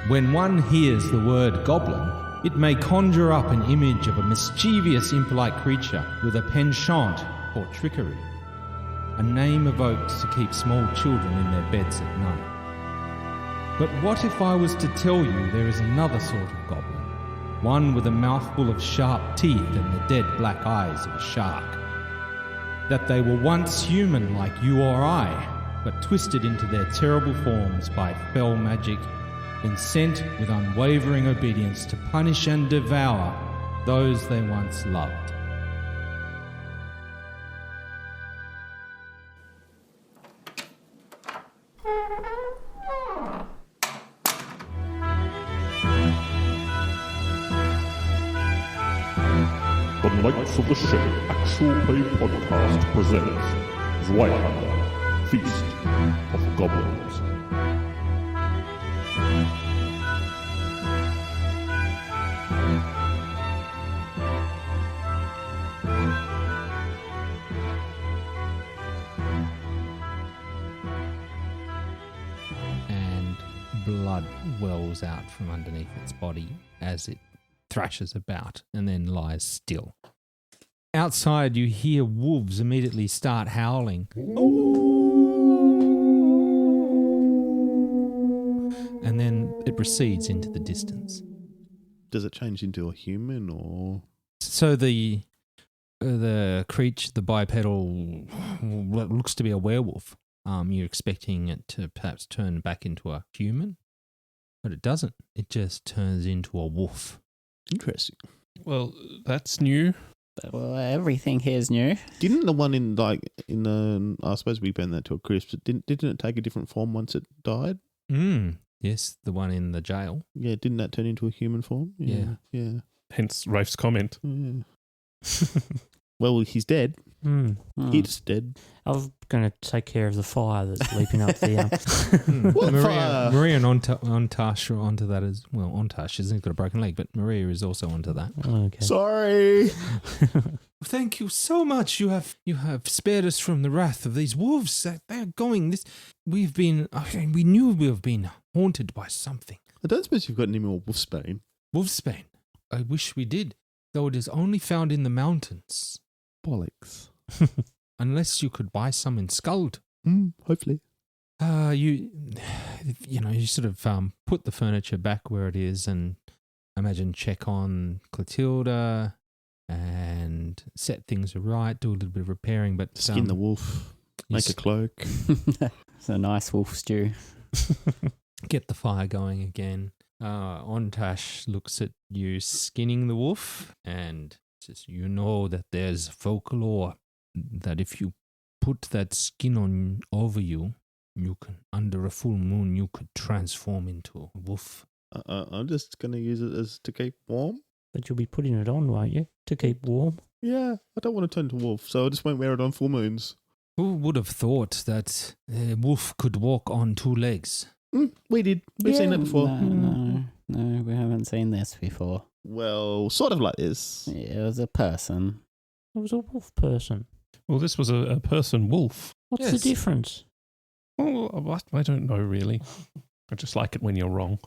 When one hears the word goblin, it may conjure up an image of a mischievous imp-like creature with a penchant for trickery, a name evoked to keep small children in their beds at night. But what if I was to tell you there is another sort of goblin, one with a mouthful of sharp teeth and the dead black eyes of a shark? That they were once human like you or I, but twisted into their terrible forms by fell magic and sent with unwavering obedience to punish and devour those they once loved. The Knights of the Ship Actual Play Podcast presents Zweihander, Feast of Goblins. And blood wells out from underneath its body as it thrashes about and then lies still. Outside, you hear wolves immediately start howling. And then it recedes into the distance. Does it change into a human or? So the creature, the bipedal, what looks to be a werewolf. You're expecting it to perhaps turn back into a human, but it doesn't. It just turns into a wolf. Interesting. Well, that's new. Well, everything here is new. Didn't the one in I suppose we burned that to a crisp. Didn't it take a different form once it died? Yes, the one in the jail. Yeah, didn't that turn into a human form? Yeah. Hence Rafe's comment. Yeah. Well, he's dead. It's dead. I was going to take care of the fire that's leaping up the... What fire? Maria and Ontash are onto that as well. Ontash hasn't got a broken leg, but Maria is also onto that. Okay. Sorry. Thank you so much. You have spared us from the wrath of these wolves. They're going. We knew we have been haunted by something. I don't suppose you've got any more wolfsbane. Wolfsbane. I wish we did, though it is only found in the mountains. Bollocks. Unless you could buy some in Skald. Hopefully. You sort of put the furniture back where it is and imagine check on Clotilda and set things right, do a little bit of repairing, but skin the wolf, make a cloak. It's a nice wolf stew. Get the fire going again. Ontash looks at you skinning the wolf and says, "You know that there's folklore that if you put that skin on over you, you can, under a full moon, you could transform into a wolf." I'm just going to use it as to keep warm. But you'll be putting it on, won't you? To keep warm? Yeah, I don't want to turn to wolf, so I just won't wear it on full moons. Who would have thought that a wolf could walk on two legs? We did. We've seen that before. No, we haven't seen this before. Well, sort of like this. Yeah, it was a person. It was a wolf person. Well, this was a person wolf. What's the difference? Well, I don't know really. I just like it when you're wrong.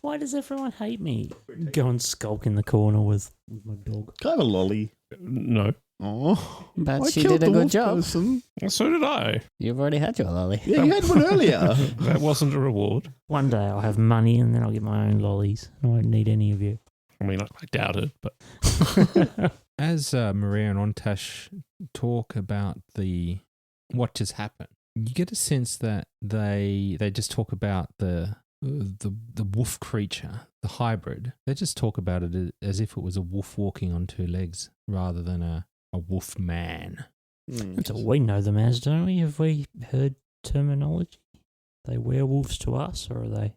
Why does everyone hate me? Go and skulk in the corner with my dog. Can I have a lolly? No. Oh, But I she killed did a the good wolf job. person. So did I. You've already had your lolly. Yeah, you had one earlier. That wasn't a reward. One day I'll have money and then I'll get my own lollies. I won't need any of you. I mean, I doubt it, but... As Maria and Ontash talk about what just happened, you get a sense that they just talk about the wolf creature, the hybrid. They just talk about it as if it was a wolf walking on two legs rather than a wolf man. That's all we know them as, don't we? Have we heard terminology? Are they werewolves to us, or are they?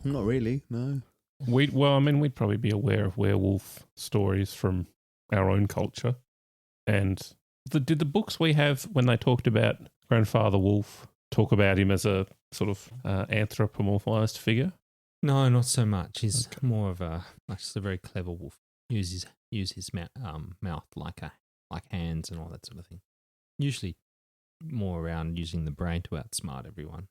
Not really, no. We'd probably be aware of werewolf stories from our own culture. And did the books we have, when they talked about Grandfather Wolf, talk about him as a sort of anthropomorphized figure? No, not so much. He's more of just a very clever wolf. Use his mouth like hands and all that sort of thing. Usually more around using the brain to outsmart everyone.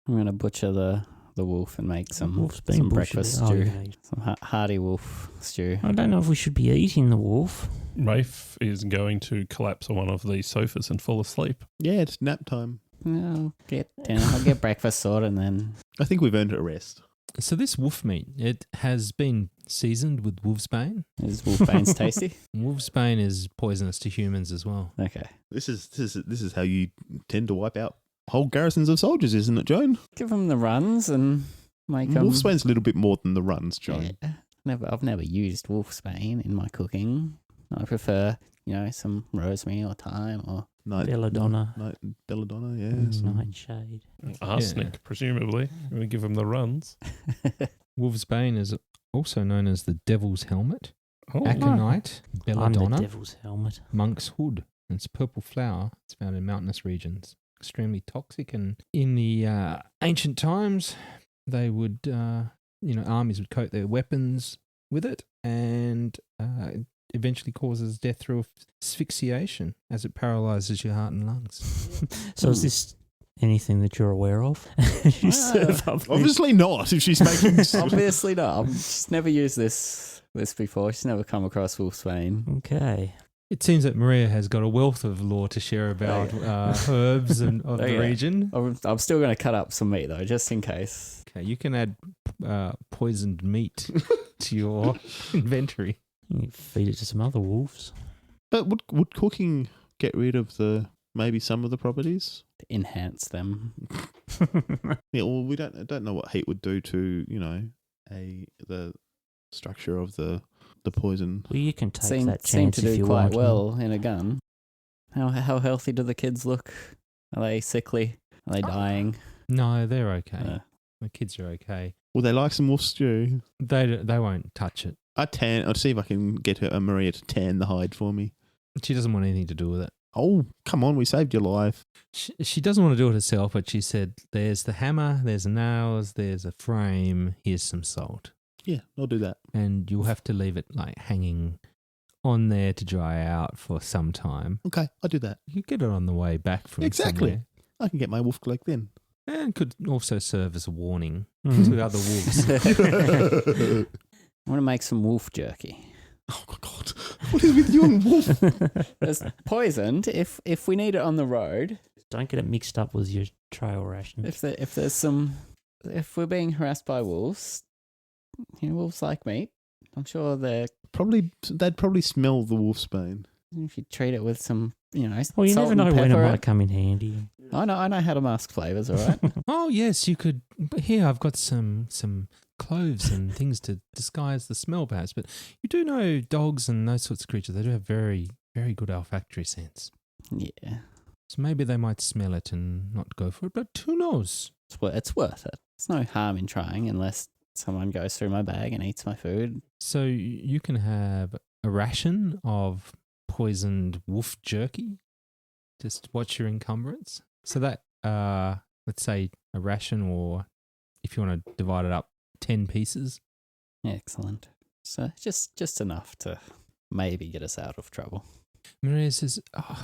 I'm going to butcher the the wolf and make some Wolf's been some butchered. breakfast Oh, stew. yeah. Some hearty wolf stew. I don't know if we should be eating the wolf. Raphe is going to collapse on one of these sofas and fall asleep. Yeah, it's nap time. I'll get dinner. I'll get breakfast sorted and then I think we've earned a rest. So this wolf meat, it has been seasoned with wolfsbane. is wolfbane's tasty. Wolfsbane is poisonous to humans as well. Okay. This is how you tend to wipe out whole garrisons of soldiers, isn't it, Joan? Give them the runs and make them. Wolfsbane's a little bit more than the runs, Joan. Yeah. I've never used wolfsbane in my cooking. I prefer, some rosemary or thyme or Belladonna. Belladonna, yeah. Nightshade. Arsenic, presumably. We give them the runs. Wolfsbane is also known as the Devil's Helmet, Oh, Aconite, I'm the Belladonna, devil's helmet. Monk's Hood. And it's a purple flower. It's found in mountainous regions. Extremely toxic. And in the ancient times, they would, armies would coat their weapons with it, and it eventually causes death through asphyxiation as it paralyzes your heart and lungs. So is this anything that you're aware of? You serve up Obviously not, if she's making... obviously not. I've just never used this before. She's never come across wolfsbane. Okay. It seems that Maria has got a wealth of lore to share about herbs and of the Okay. region. I'm still going to cut up some meat though, just in case. Okay, you can add poisoned meat to your inventory. You feed it to some other wolves. But would cooking get rid of maybe some of the properties? To enhance them. Yeah, well, we don't know what heat would do to, the structure of the poison. Well, you can take Seem that to chance if do you quite want. well in a gun. How healthy do the kids look? Are they sickly? Are they dying? No, they're okay. Uh, The kids are okay. Will they like some wolf stew? They won't touch it. I'll see if I can get Maria to tan the hide for me. She doesn't want anything to do with it. Oh, come on, we saved your life. She doesn't want to do it herself, but she said, there's the hammer, there's the nails, there's a frame, here's some salt. Yeah, I'll do that. And you'll have to leave it hanging on there to dry out for some time. Okay, I'll do that. You get it on the way back from Exactly. somewhere. I can get my wolf cloak then. And could also serve as a warning Mm. to other wolves. I want to make some wolf jerky. Oh, my God. What is with you and wolf? It's poisoned. If we need it on the road, Don't get it mixed up with your trail ration. if we're being harassed by wolves, wolves like meat. I'm sure they'd They'd smell the wolfsbane. if you treat it with some, Well, you salt never know and when it pepper. might come in handy. I know how to mask flavors. All right. Oh, yes, you could. Here, I've got some cloves and things to disguise the smell, perhaps. But you do know dogs and those sorts of creatures, they do have very, very good olfactory sense. Yeah, So maybe they might smell it and not go for it, but who knows? it's worth it. There's no harm in trying unless someone goes through my bag and eats my food. So you can have a ration of poisoned wolf jerky. Just watch your encumbrance. So that, let's say a ration, or if you want to divide it up, 10 pieces. Excellent. So just enough to maybe get us out of trouble. Maria says,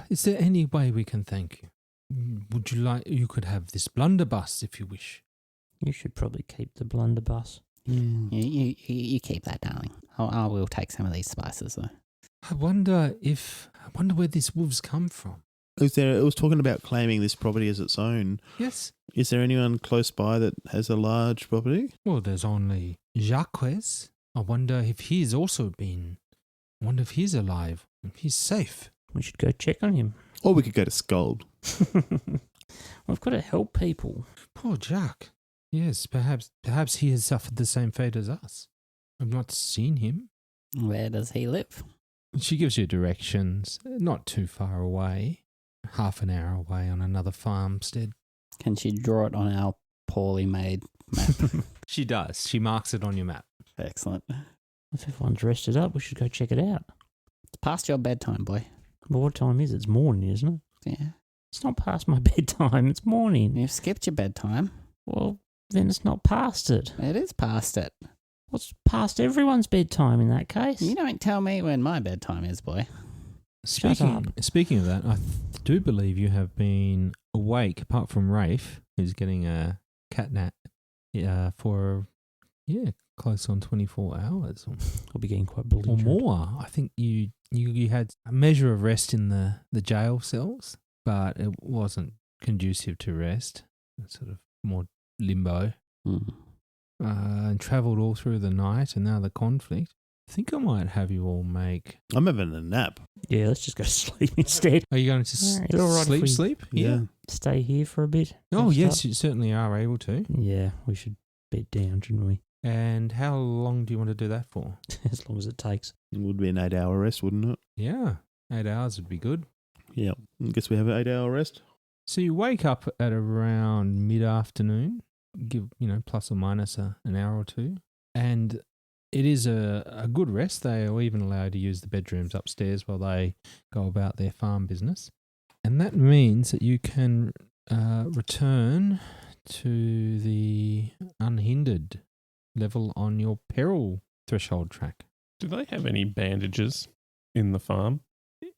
is there any way we can thank you? Would you like, you could have this blunderbuss if you wish. You should probably keep the blunderbuss. You keep that, darling. I will take some of these spices though. I wonder where these wolves come from. It was talking about claiming this property as its own. Yes. Is there anyone close by that has a large property? Well, there's only Jacques. I wonder if he's also been. I wonder if he's alive. If he's safe. We should go check on him. Or we could go to Skald. We've got to help people. Poor Jacques. Yes, perhaps he has suffered the same fate as us. I've not seen him. Where does he live? She gives you directions, not too far away, half an hour away on another farmstead. Can she draw it on our poorly made map? She does. She marks it on your map. Excellent. If everyone's rested up, we should go check it out. It's past your bedtime, boy. Well, what time is it? It's morning, isn't it? Yeah. It's not past my bedtime. It's morning. You've skipped your bedtime. Well, then it's not past it. It is past it. What's past everyone's bedtime in that case? You don't tell me when my bedtime is, boy. Speaking of that, I do believe you have been awake, apart from Raphe, who's getting a cat nap for close on 24 hours I'll be getting quite or belligerent. more. I think you had a measure of rest in the jail cells, but it wasn't conducive to rest. It's sort of more limbo. Mm. And travelled all through the night, and now the conflict. I think I might have you all make. I'm having a nap. Yeah, let's just go to sleep instead. Are you going to Is it all right if we- sleep? Yeah. Stay here for a bit. Oh, Rest yes, up? you certainly are able to. Yeah, we should bed down, shouldn't we? And how long do you want to do that for? As long as it takes. It would be an 8-hour rest, wouldn't it? Yeah, 8 hours would be good. Yeah. I guess we have an 8-hour rest. So you wake up at around mid-afternoon, give plus or minus an hour or two, and it is a good rest. They are even allowed to use the bedrooms upstairs while they go about their farm business, and that means that you can return to the unhindered level on your peril threshold track. Do they have any bandages in the farm?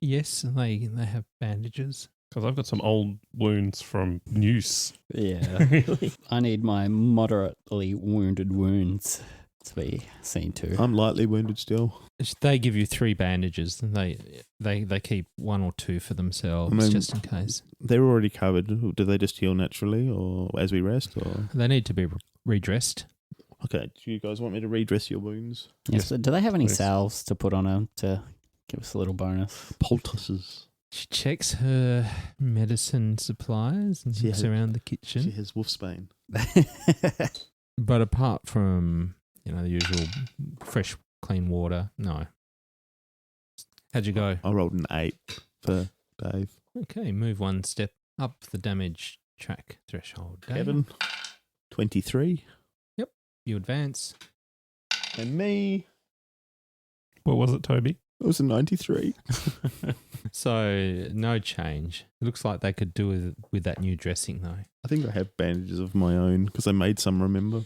Yes, they have bandages. Because I've got some old wounds from Noose. Yeah. Really? I need my moderately wounded wounds to be seen to. I'm lightly wounded still. They give you 3 bandages. They keep 1 or 2 for themselves, I mean- just in case. They're already covered. Do they just heal naturally or as we rest? Or They need to be redressed. okay, do you guys want me to redress your wounds? Yes. So do they have any please. salves to put on them to give us a little bonus? Poultices. She checks her medicine supplies and She looks has- around the She kitchen. has wolfsbane. But apart from, the usual fresh, clean water, no. How'd you go? I rolled an 8 for Dave. Okay, move 1 step up the damage track threshold. Dave, Kevin, 23. you advance. And me, What was it, Toby? it was a 93. So, no change. It looks like they could do with that new dressing, though. I think I have bandages of my own because I made some, remember?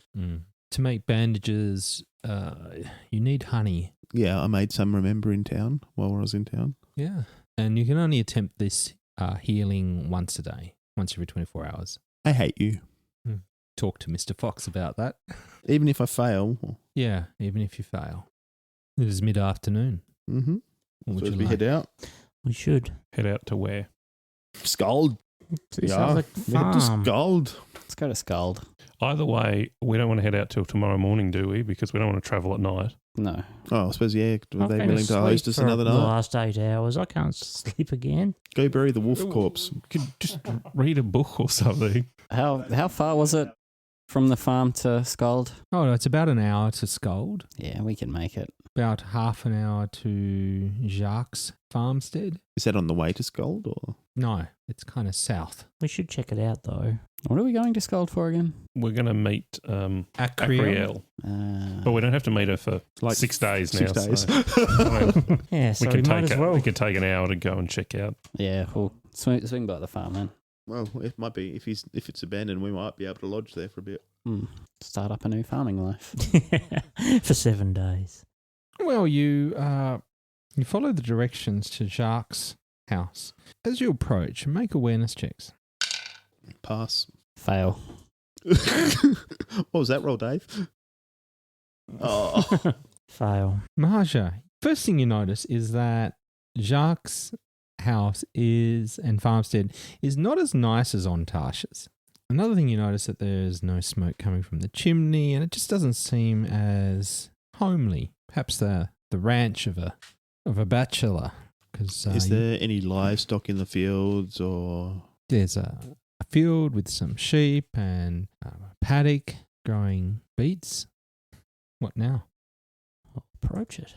To make bandages, you need honey. Yeah, I made some, remember, in town while I was in town. Yeah. And you can only attempt this healing once a day, once every 24 hours. I hate you. Talk to Mr. Fox about that. Even if I fail. Yeah, even if you fail. It is mid-afternoon. Mm-hmm. What would So you we like? head out. We should. Head out to where? Skald. This sounds like we head to farm. Skald. Let's go to Skald. Either way, we don't want to head out till tomorrow morning, do we? Because we don't want to travel at night. No. Oh, I suppose, yeah. Were I'm they gonna willing to host sleep us for another the night? last 8 hours. I can't sleep again. Go bury the wolf corpse. You could just read a book or something. How far was it from the farm to Skald? Oh, no, it's about an hour to Skald. Yeah, we can make it. About half an hour to Jacques' farmstead. Is that on the way to Skald or? No, it's kind of south. We should check it out, though. What are we going to Skald for again? We're going to meet Acriel. Acriel. But we don't have to meet her for Like 6 days now. 6 days. So Yeah, so we we can might take as well. we could take an hour to go and check out. Yeah, we'll swing by the farm then. Well, it might be. If it's abandoned, we might be able to lodge there for a bit. Start up a new farming life. For 7 days. Well, you follow the directions to Jacques' house. As you approach, make awareness checks. Pass. Fail. What was that roll, Dave? Oh, Fail. Maja, first thing you notice is that Jacques' house and farmstead is not as nice as on Tasha's. Another thing you notice that there's no smoke coming from the chimney, and it just doesn't seem as homely. Perhaps the ranch of a bachelor. Because is there any livestock in the fields or? there's a field with some sheep and a paddock growing beets. What now? I'll approach it.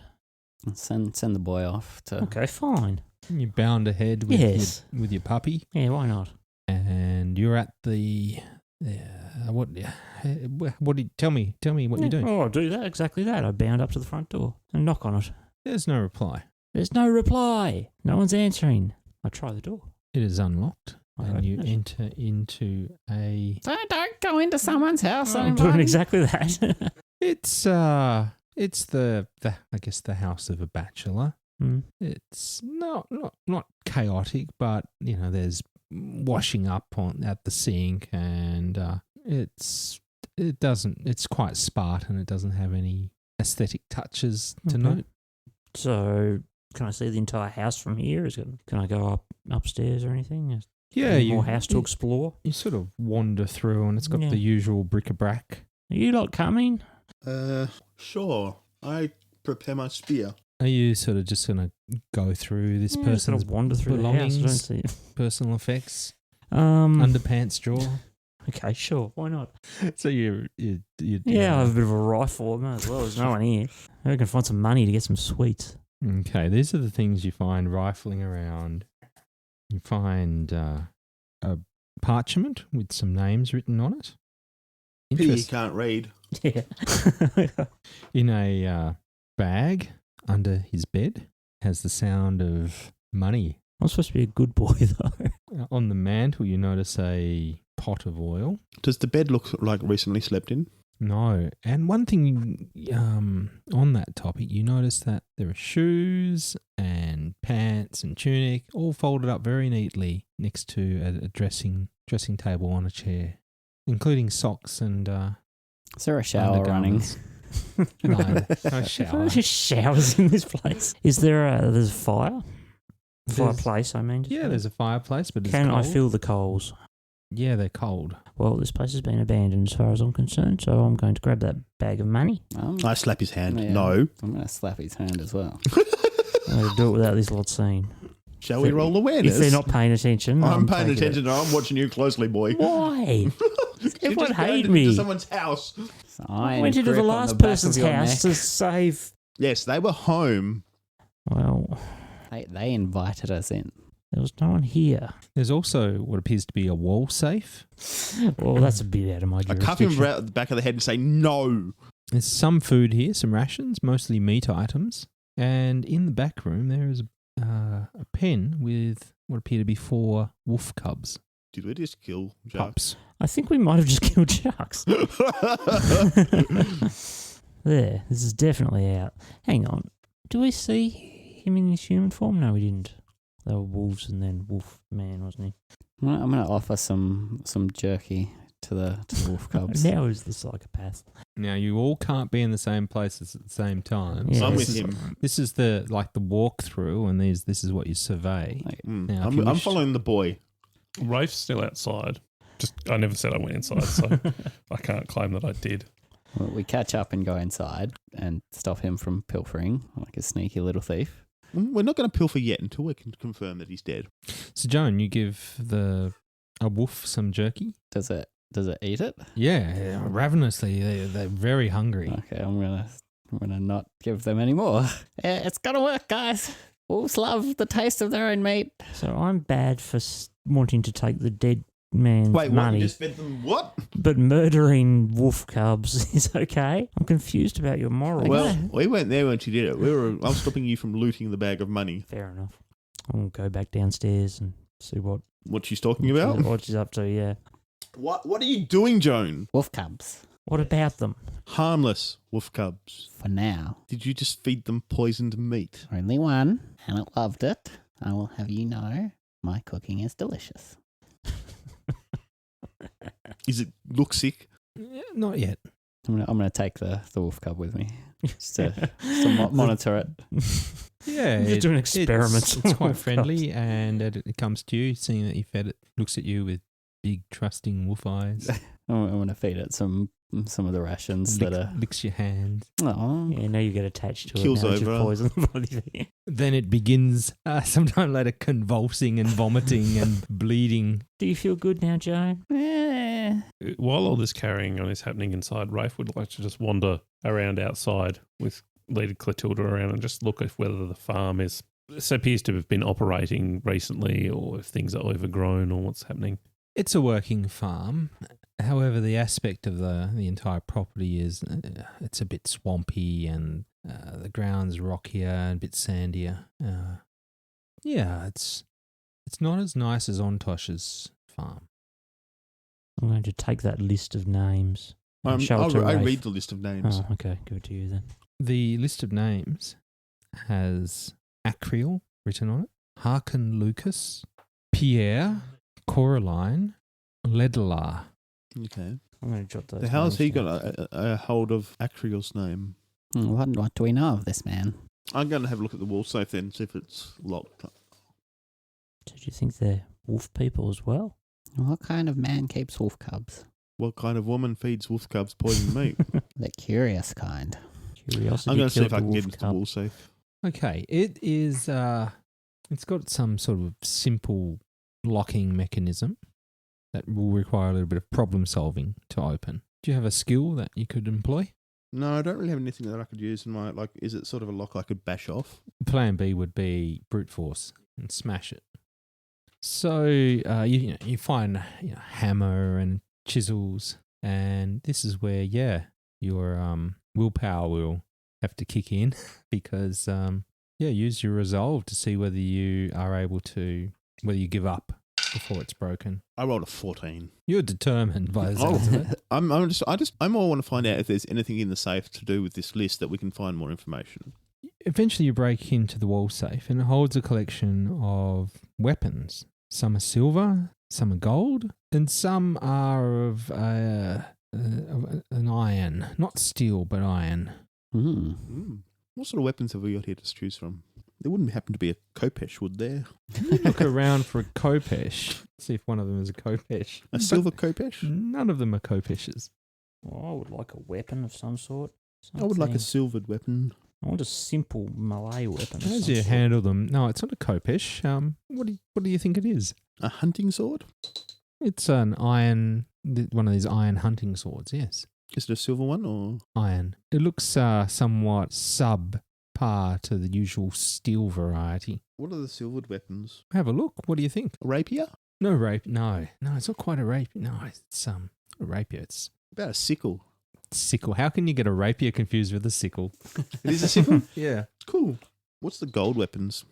Send the boy off to. Okay, fine. You bound ahead with Yes. with your puppy, Yeah, why not? and you're at the. What do you tell me? Tell me what you're doing. Oh, I'll do that, exactly that. I bound up to the front door and knock on it. There's no reply. There's no reply. No one's answering. I try the door. It is unlocked, I and you open it. enter into a. Don't go into someone's house. I'm doing exactly that. It's the I guess the house of a bachelor. Hmm. It's not chaotic, but there's washing up at the sink, and it's it doesn't. It's quite Spartan. It doesn't have any aesthetic touches to Okay. note. So, can I see the entire house from here? Can I go upstairs or anything? Yeah, Any more house to explore? You sort of wander through, and it's got Yeah. the usual bric-a-brac. Are you lot coming? Sure. I prepare my spear. Are you sort of just going to go through this Yeah, just person's gonna wander through the house. I don't belongings, see it. personal effects, Um. underpants drawer? Okay, sure. Why not? So you Yeah, I have a bit of a rifle. I might as well. There's no one here. Maybe I can find some money to get some sweets. Okay, these are the things you find rifling around. You find a parchment with some names written on it. Pity you Interest- can't read. Yeah. in a bag under his bed has the sound of money. I'm supposed to be a good boy, though. On the mantle, you notice a pot of oil. Does the bed look like recently slept in? No. And one thing on that topic, you notice that there are shoes and pants and tunic all folded up very neatly next to a dressing table on a chair, including socks and Is there a shower running? undergarments. No shower. There's showers in this place. Is there's a fire? Fireplace, I mean. Yeah, there's a fireplace, but it's Can I cold. feel the coals? Yeah, they're cold. Well, this place has been abandoned as far as I'm concerned, so I'm going to grab that bag of money. I slap his hand. Yeah. No. I'm going to slap his hand as well. I'm going to do it without this lot seeing. Shall we roll awareness? If they're not paying attention, I'm paying taking attention. I'm watching you closely, boy. it. Why? You Everyone just hate bounded me. into someone's house. So I went into the last person's house to save. Yes, they were home. Well, They invited us in. there was no one here. There's also what appears to be a wall safe. Well, that's a bit out of my I jurisdiction. cuff him around the back of the head and say, no. There's some food here, some rations, mostly meat items. And in the back room, there is a pen with what appear to be 4 wolf cubs. Did we just kill Jack? Pups. I think we might have just killed sharks. There, this is definitely out. Hang on. Do we see him in his human form? No, we didn't. They were wolves and then wolf man, wasn't he? I'm going to offer some jerky to the wolf cubs. Now is the psychopath. Now, you all can't be in the same places at the same time. Yeah, I'm this with is- him. This is the walkthrough, and this is what you survey. Like, Now, if you I'm wish- following the boy. Rafe's still outside. I never said I went inside, so I can't claim that I did. we catch up and go inside and stop him from pilfering like a sneaky little thief. We're not going to pilfer yet until we can confirm that he's dead. So, Joan, you give a wolf some jerky. Does it eat it? Yeah, ravenously. They're very hungry. Okay, I'm gonna not give them any more. Yeah, it's gonna work, guys. Wolves love the taste of their own meat. So I'm bad for wanting to take the dead man's Wait, what? money, You just fed them what? but murdering wolf cubs is okay. I'm confused about your morals. Well, we weren't there when she did it. I was stopping you from looting the bag of money. Fair enough. I'll go back downstairs and see what What she's talking about? what she's up to. Yeah. What are you doing, Joan? Wolf cubs. What about them? Harmless wolf cubs. For now, Did you just feed them poisoned meat? only one, and it loved it. I will have you know, my cooking is delicious. Is it look sick? Not yet. I'm gonna take the wolf cub with me just to monitor it. Yeah, Just doing experiments It's on quite wolf friendly, and it comes to you, seeing that you fed it, looks at you with big, trusting wolf eyes, I'm gonna feed it some of the rations that are. licks your hand. Oh, Yeah, now you get attached to Kills it. Now it's just over. poison the bloody thing. Then it begins sometime later convulsing and vomiting and bleeding. Do you feel good now, Joan? yeah. While all this carrying on is happening inside, Raphe would like to just wander around outside with leading Clotilda around and just look at whether the farm appears to have been operating recently, or if things are overgrown, or what's happening. It's a working farm. However, the aspect of the entire property is it's a bit swampy, and the ground's rockier and a bit sandier. Yeah, it's not as nice as Ontosh's farm. I'm going to take that list of names. and show it to I Raphe. read the list of names. Oh, okay. Give it to you then. The list of names has Acriel written on it, Harkin Lucas, Pierre, Coraline, Ledelar. Okay. I'm going to jot those. How has he names down. got a hold of Acriel's name? What do we know of this man? I'm going to have a look at the wall safe then, see if it's locked. Did you think they're wolf people as well? What kind of man keeps wolf cubs? What kind of woman feeds wolf cubs poisoned meat? The curious kind. Curiosity I'm going to see killed if I the can get wolf into the cub. wall safe. Okay, it is. It's got some sort of simple locking mechanism that will require a little bit of problem solving to open. Do you have a skill that you could employ? No, I don't really have anything that I could use in my, like, is it sort of a lock I could bash off? Plan B would be brute force and smash it. So you find hammer and chisels, and this is where your willpower will have to kick in because use your resolve to see whether you are able to whether you give up before it's broken. I rolled a 14. You're determined by the sounds of it. I more want to find out if there's anything in the safe to do with this list that we can find more information. Eventually, you break into the wall safe, and it holds a collection of weapons. Some are silver, some are gold, and some are of an iron, not steel, but iron. What sort of weapons have we got here to choose from? There wouldn't happen to be a Kopesh, would there? Look around for a Kopesh. See if one of them is a Kopesh. A silver Kopesh? None of them are Kopeshes. Well, I would like a weapon of some sort. I would like a Something- silvered weapon. I want a simple Malay weapon. of As some you sort. handle them, no, it's not a Kopesh. What do you think it is? A hunting sword? It's an iron, one of these iron hunting swords. Yes, Is it a silver one or? iron. It looks somewhat subpar to the usual steel variety. What are the silvered weapons? Have a look. What do you think? A rapier? No rapier. No, it's not quite a rapier. No, it's a rapier. It's About a sickle. sickle. How can you get a rapier confused with a sickle? It is a sickle? Yeah, Cool. What's the gold weapons?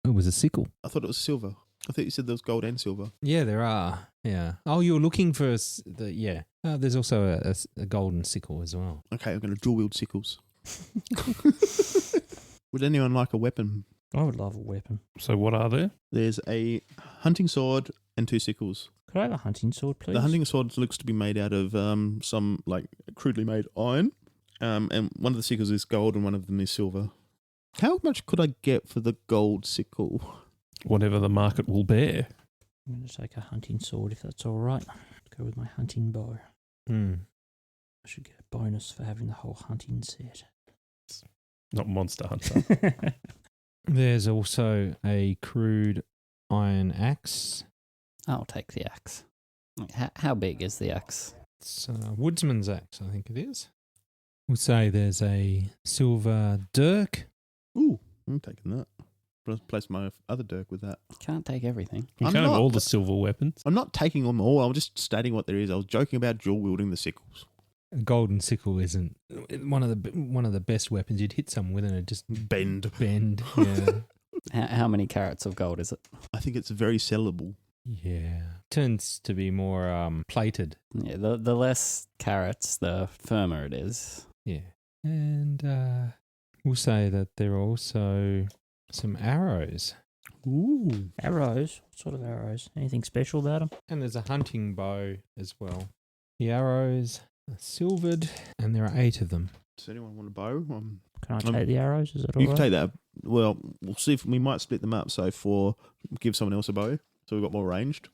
it was a sickle. I thought it was silver. I thought you said there was gold and silver. Yeah, there are. Yeah. Oh, you're looking for there's also a golden sickle as well. Okay, I'm going to dual wield sickles. Would anyone like a weapon? I would love a weapon. So what are there? There's a hunting sword and 2 sickles. Could I have a hunting sword, please? The hunting sword looks to be made out of some like crudely made iron, and one of the sickles is gold and one of them is silver. How much could I get for the gold sickle? Whatever the market will bear. I'm going to take a hunting sword if that's all right. Go with my hunting bow. Hmm. I should get a bonus for having the whole hunting set. Not Monster Hunter. There's also a crude iron axe. I'll take the axe. How big is the axe? It's a woodsman's axe, I think it is. We'll say there's a silver dirk. Ooh, I'm taking that. Replace my other dirk with that. Can't take everything. You I'm can't have not- all the silver weapons. I'm not taking them all. I'm just stating what there is. I was joking about dual wielding the sickles. A golden sickle isn't one of the best weapons. You'd hit someone with it and it'd just Bend. bend. Yeah. How many carats of gold is it? I think it's very sellable. Yeah. Tends to be more plated. Yeah, the less carats, the firmer it is. Yeah. And we'll say that there are also some arrows. Ooh. Arrows? What sort of arrows? Anything special about them? And there's a hunting bow as well. The arrows are silvered, and there are 8 of them. Does anyone want a bow? Can I take the arrows? Is that all You right? can take that. Well, we'll see if we might split them up. So give someone else a bow, so we've got more ranged.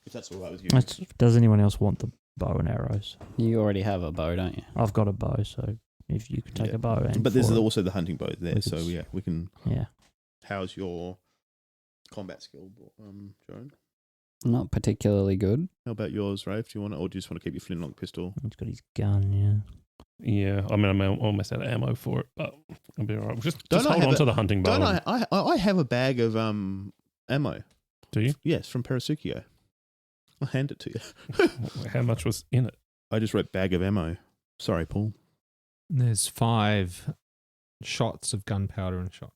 If that's all right with you. Does anyone else want the bow and arrows? You already have a bow, don't you? I've got a bow, so if you could take Yeah. a bow and But there's for it. also the hunting bow there. We So could- yeah, we can. Yeah. How's your combat skill, Joan? Not particularly good. How about yours, Raphe? Do you want to, or do you just want to keep your flintlock pistol? He's got his gun, yeah. Yeah, I mean, I'm almost out of ammo for it, but I'll be all right. Just Don't I hold have on a- to the hunting bow. Don't I have a bag of ammo. Do you? Yes, from Parasukio. I'll hand it to you. How much was in it? I just wrote bag of ammo. Sorry, Paul. There's 5 shots of gunpowder and shot.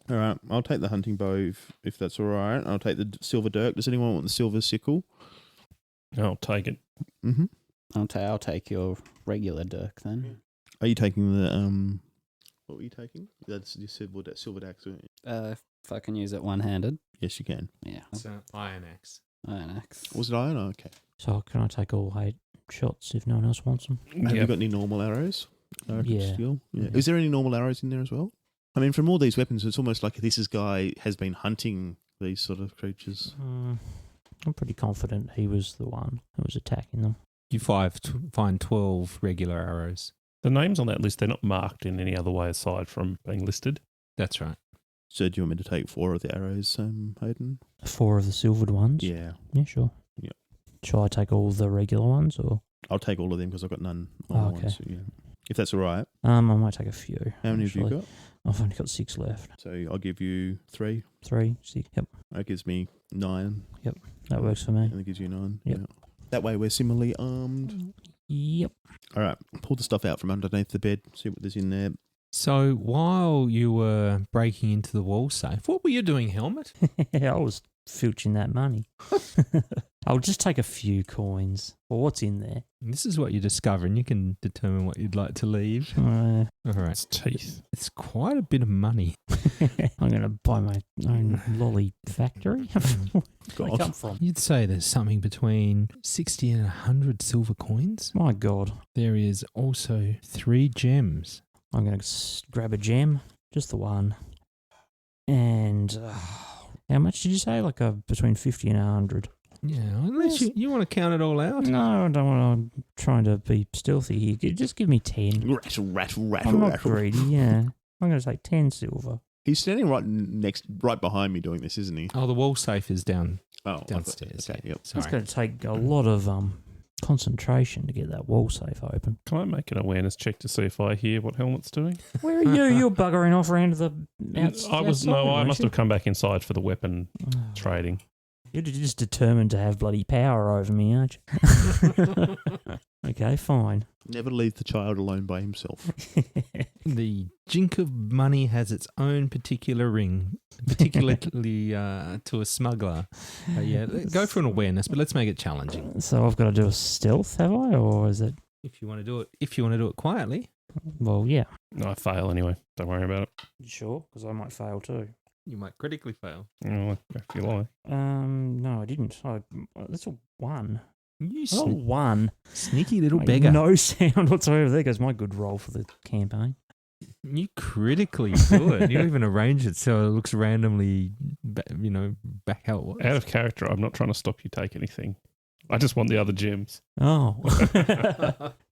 All right, I'll take the hunting bow if that's all right. I'll take the silver dirk. Does anyone want the silver sickle? I'll take it. Mm-hmm. I'll take your regular dirk then. Are you taking the What were you taking? That's you said what that silver axe. Weren't you? If I can use it one-handed. Yes, you can. Yeah, It's an iron axe. iron axe. Was it iron? Oh, okay. So can I take all 8 shots if no one else wants them? Have you Yep. got any normal arrows? Yeah. Steel? Yeah. Yeah. Is there any normal arrows in there as well? I mean, from all these weapons, it's almost like this guy has been hunting these sort of creatures. I'm pretty confident he was the one who was attacking them. You find 12 regular arrows. The names on that list, they're not marked in any other way aside from being listed. That's right. So do you want me to take 4 of the arrows, Haydn? 4 of the silvered ones? Yeah. Yeah, sure. Yeah. Shall I take all the regular ones or? I'll take all of them because I've got none. Oh, okay. Ones, so yeah. If that's all right. I might take a few. How many have you actually. got? I've only got 6 left. So I'll give you 3. 3, 6. Yep, That gives me 9. that works for me. And that gives you 9. Yep. Yeah. That way we're similarly armed. Yep. All right. Pull the stuff out from underneath the bed. See what there's in there. So while you were breaking into the wall safe, what were you doing, Helmut? I was filching that money. I'll just take a few coins. Well, what's in there? This is what you discover, and you can determine what you'd like to leave. All right. It's teeth. It's quite a bit of money. I'm going to buy my own lolly factory. Where God. it come from? You'd say there's something between 60 and 100 silver coins. My God. There is also 3 gems. I'm going to grab a gem, just the one. And how much did you say? Like between 50 and 100. Yeah, unless you want to count it all out. No, I don't want. I'm trying to be stealthy here. Just give me 10. Rattle, rattle, rattle, I'm not rattle. greedy. Yeah, I'm going to take 10 silver. He's standing right behind me doing this, isn't he? Oh, the wall safe is down Okay, downstairs. yep. It's Sorry. going to take a lot of concentration to get that wall safe open. Can I make an awareness check to see if I hear what Helmut's doing? Where are you? You're buggering off around to the I outside, must have come back inside for the weapon Oh. trading. You're just determined to have bloody power over me, aren't you? Okay, fine. Never leave the child alone by himself. The jink of money has its own particular ring, particularly to a smuggler. Yeah, go for an awareness, but let's make it challenging. So I've got to do a stealth, have I, or is it? If you want to do it quietly, Well, yeah. No, I fail anyway. Don't worry about it. You sure? Because I might fail too. you might critically fail. Oh, if you lie. No, I didn't. That's a 1. You I got 1. sneaky little Like, beggar. No sound whatsoever. There goes my good roll for the campaign. You critically do it. You even arrange it so it looks randomly, back how it was. Out of character, I'm not trying to stop you take anything. I just want the other gems. Oh.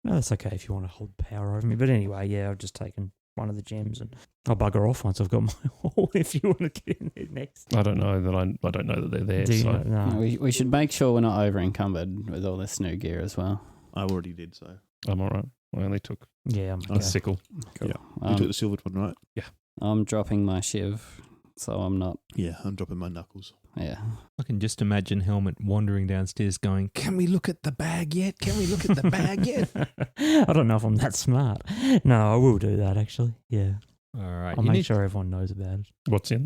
No, that's okay if you want to hold power over me. But anyway, yeah, I've just taken one of the gems and I'll bugger off once I've got my haul if you want to get in there next. I don't know that they're there. Do you So know? No. We should make sure we're not over encumbered with all this new gear as well. I already did, so. I'm all right. I only took Yeah, I'm a okay. sickle. Yeah. You took the silvered one, right? I'm dropping my shiv, so I'm not. Yeah, I'm dropping my knuckles. Yeah. I can just imagine Helmut wandering downstairs going, "Can we look at the bag yet? Can we look at the bag yet?" I don't know if I'm that smart. No, I will do that actually. Yeah. All right. I'll make sure everyone knows about it. What's in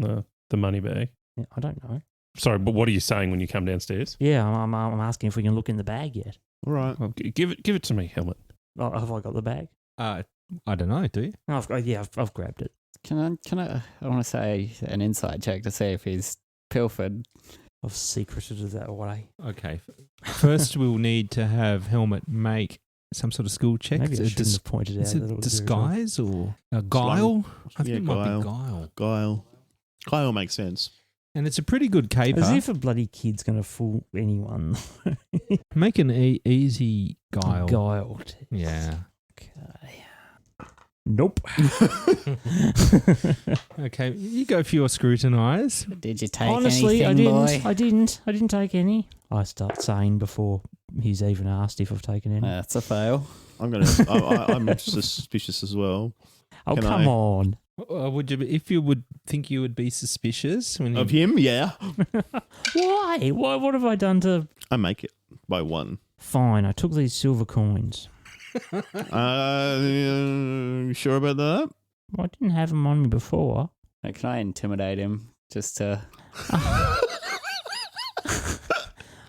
the money bag? Yeah, I don't know. Sorry, but what are you saying when you come downstairs? Yeah, I'm asking if we can look in the bag yet. All right. Well, give it to me, Helmut. Oh, have I got the bag? I don't know, do you? Oh, I've grabbed it. Can I want to say an insight check to see if he's pilfered. I've secreted it that way. Okay. First, we'll need to have Helmut make some sort of school check. Maybe I shouldn't have pointed out Is that it it was disguise or guile? I think Yeah, it might be guile. Guile makes sense. And it's a pretty good caper. As if a bloody kid's going to fool anyone. Make an easy guile. Guile. Yeah. Okay. Nope. Okay, you go for your scrutinise. Did you take Honestly, anything, I boy? didn't. I didn't take any. I start saying before he's even asked if I've taken any. That's a fail. I'm suspicious as well. Oh, can come I- on. Would you, if you would think you would be suspicious when you, Of him, yeah. Why? What have I done to... I make it by 1. Fine, I took these silver coins. You sure about that? Well, I didn't have them on me before. Can I intimidate him just to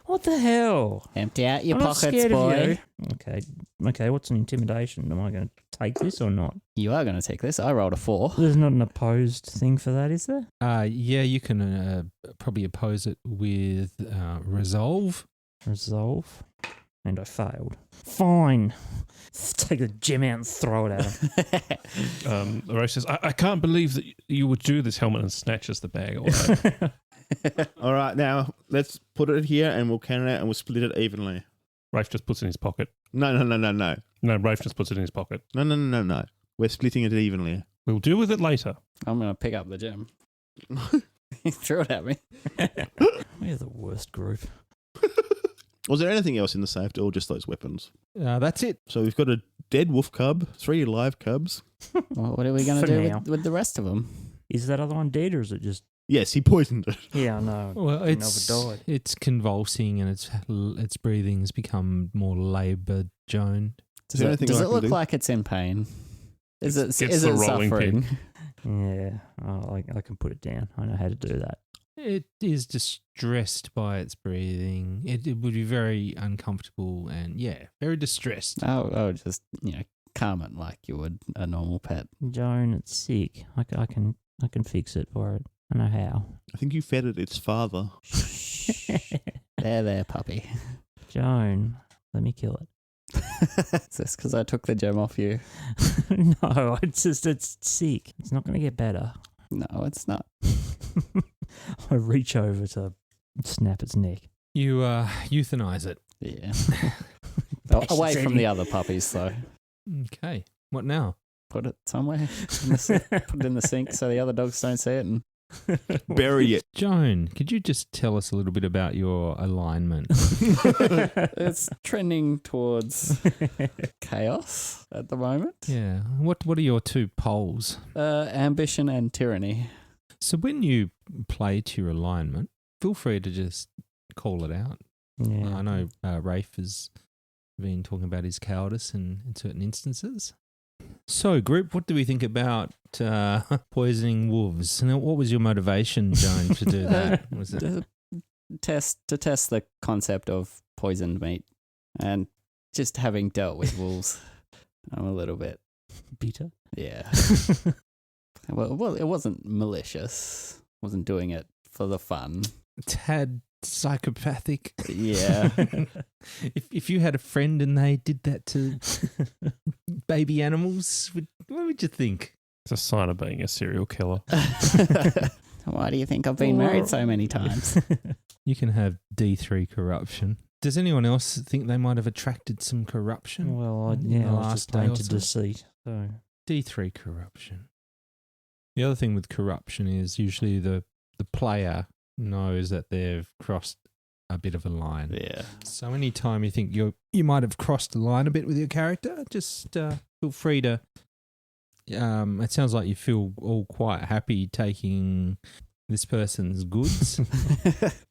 What the hell? empty out your I'm not pockets, scared of boy? you. Okay, what's an intimidation? Am I going to take this or not? You are going to take this. I rolled a 4. There's not an opposed thing for that, is there? yeah, you can probably oppose it with resolve. Resolve. And I failed. Fine. Take the gem out and throw it at him. Raphe says, I can't believe that you would do this, Helmut, and snatches the bag away. All right, now let's put it here and we'll count it out and we'll split it evenly. Raphe just puts it in his pocket. No. No, Raphe just puts it in his pocket. No. We're splitting it evenly. We'll deal with it later. I'm going to pick up the gem. He threw it at me. We're the worst group. Was there anything else in the safe or just those weapons? That's it. So we've got a dead wolf cub, 3 live cubs. Well, what are we going to For do now. with the rest of them? Is that other one dead or is it just... Yes, he poisoned it. Yeah, I know. Well, Never died. it's convulsing and its breathing's become more laboured, Joan. Is there anything Does I it can look do? like it's in pain? Is it It's the rolling suffering? Yeah, I can put it down. I know how to do that. It is distressed by its breathing. It would be very uncomfortable and, very distressed. Oh, just, calm it like you would a normal pet. Joan, it's sick. I can fix it for it. I know how. I think you fed it its father. There, puppy. Joan, let me kill it. Is this because I took the gem off you? No, it's sick. It's not going to get better. No, it's not. I reach over to snap its neck. You euthanize it. Yeah. Away from the other puppies, though. Okay. What now? Put it somewhere. Put it in the sink so the other dogs don't see it. And Bury it. Joan, could you just tell us a little bit about your alignment? it's trending towards chaos at the moment. Yeah. What are your 2 poles? Ambition and tyranny. So when you play to your alignment, feel free to just call it out. Yeah. I know Raphe has been talking about his cowardice in certain instances. So, group, what do we think about poisoning wolves? And what was your motivation, Joan, to do that? Was it To test the concept of poisoned meat, and just having dealt with wolves, I'm a little bit bitter? yeah. Well, it wasn't malicious. Wasn't doing it for the fun. tad psychopathic? Yeah. If you had a friend and they did that to baby animals, what would you think? It's a sign of being a serial killer. Why do you think I've been married so many times? You can have D3 corruption. Does anyone else think they might have attracted some corruption? Well, in the I was last just day or tainted so? deceit. So D3 corruption. The other thing with corruption is usually the player knows that they've crossed a bit of a line. Yeah. So anytime you think you might have crossed the line a bit with your character, just feel free to. It sounds like you feel all quite happy taking this person's goods.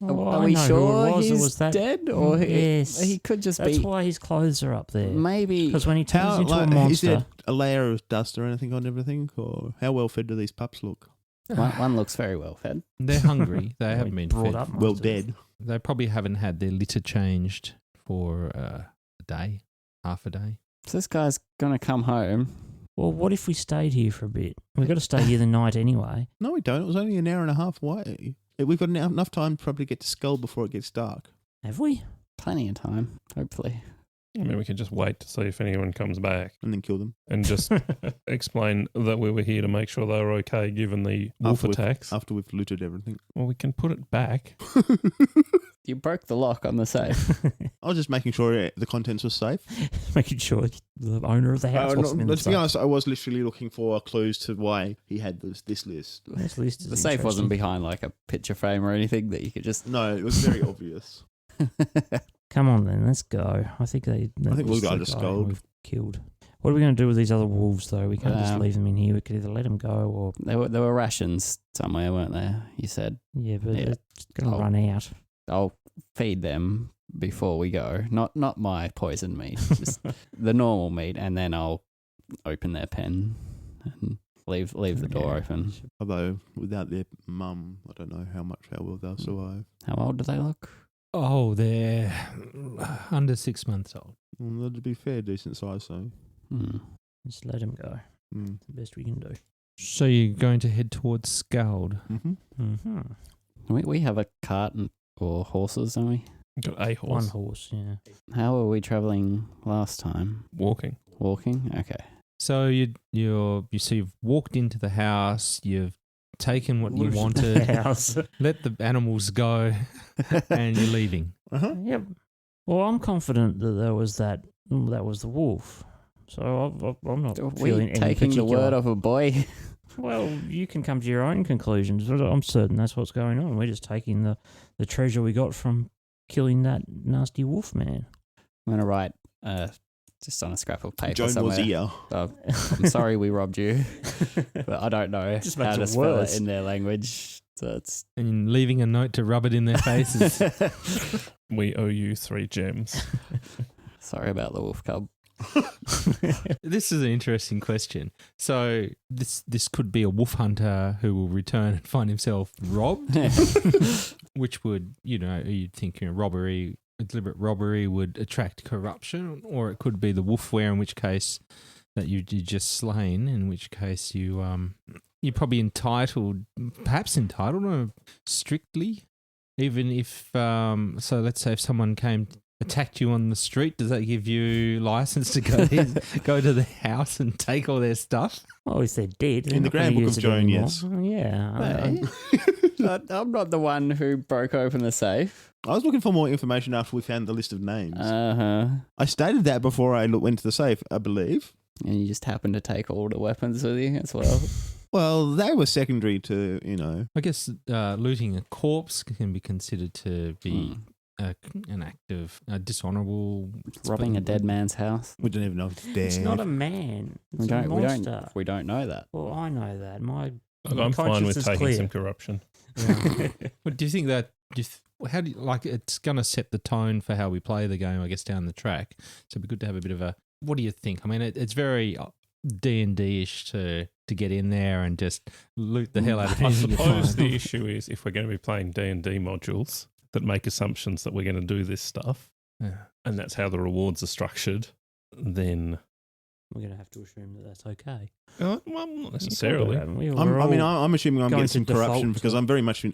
Are I we know who sure it was. It he's was that- dead? Or Yes. he could just that's be... why his clothes are up there. Maybe... Because when he turns How into a like, is monster, there a layer of dust or anything on everything? Or how well fed do these pups look? One looks very well fed. They're hungry. They haven't been brought fed. up Well, monsters. dead. They probably haven't had their litter changed for a day, half a day. So this guy's going to come home. Well, what if we stayed here for a bit? We've got to stay here the night anyway. No, we don't. It was only an hour and a half away. We've got enough time to probably get to Skald before it gets dark. Have we? Plenty of time, hopefully. I mean, we can just wait to see if anyone comes back And then kill them. and just explain that we were here to make sure they were okay given the wolf attacks. After we've looted everything. Well, we can put it back. You broke the lock on the safe. I was just making sure the contents were safe. Making sure the owner of the house wasn't in the Let's be truck. honest, I was literally looking for clues to why he had this list. This list is The safe wasn't interesting. behind like a picture frame or anything that you could just... No, it was very obvious. Come on then, let's go. I think we'll go the to guy Skald. we've killed. What are we going to do with these other wolves though? We can't just Um, leave them in here. We could either let them go or There were rations somewhere, weren't there? You said. yeah, but Yeah. they're just going to Oh. run out. I'll feed them before we go. Not my poison meat, just the normal meat, and then I'll open their pen and leave the door open. Although, without their mum, I don't know how well they'll survive. How old do they look? Oh, they're under 6 months old. Well, that'd be fair, decent size, so. Just let them go. Mm. The best we can do. So you're going to head towards Skald. Mm-hmm. Mm-hmm. We have a cart or horses, don't we? Got a horse. One horse, yeah. How were we travelling last time? Walking. Walking? Okay. So you've walked into the house, you've taken what you Looted the wanted, house. let the animals go, and you're leaving. Uh-huh. Yep. Well, I'm confident that that was the wolf. So I'm not Are feeling we any taking the particular. word of a boy? Well, you can come to your own conclusions, but I'm certain that's what's going on. We're just taking the treasure we got from killing that nasty wolf man. I'm going to write just on a scrap of paper Joan somewhere. was here. I'm sorry we robbed you, but I don't know Just how makes to it spell worse. it in their language. So it's And leaving a note to rub it in their faces. We owe you 3 gems. sorry about the wolf cub. This is an interesting question. So this could be a wolf hunter who will return and find himself robbed, which would, you'd think robbery, a deliberate robbery would attract corruption, or it could be the wolfware, in which case that you just slain, in which case you're probably perhaps entitled strictly, even if so let's say if someone attacked you on the street, does that give you license to go to the house and take all their stuff? Well, if they're dead. In the Grand Book of Joan, yes. Yeah. I'm not the one who broke open the safe. I was looking for more information after we found the list of names. Uh-huh. I stated that before I went to the safe, I believe. And you just happened to take all the weapons with you as well. Well, they were secondary to, I guess looting a corpse can be considered to be an act of dishonourable. Robbing a dead man's house. We don't even know if it's dead. It's not a man. It's a monster. We don't know that. Well, I know that. My I'm fine with conscience is taking clear. some corruption. But do you think that? How do you, it's going to set the tone for how we play the game? I guess down the track. So it'd be good to have a bit of a. What do you think? I mean, it's very D&D-ish to get in there and just loot the hell out of I anything you suppose find. the issue is if we're going to be playing D&D modules that make assumptions that we're going to do this stuff, Yeah. and that's how the rewards are structured, then We're going to have to assume that that's okay. well, not necessarily. I'm assuming I'm going getting to some corruption default because to- I'm very much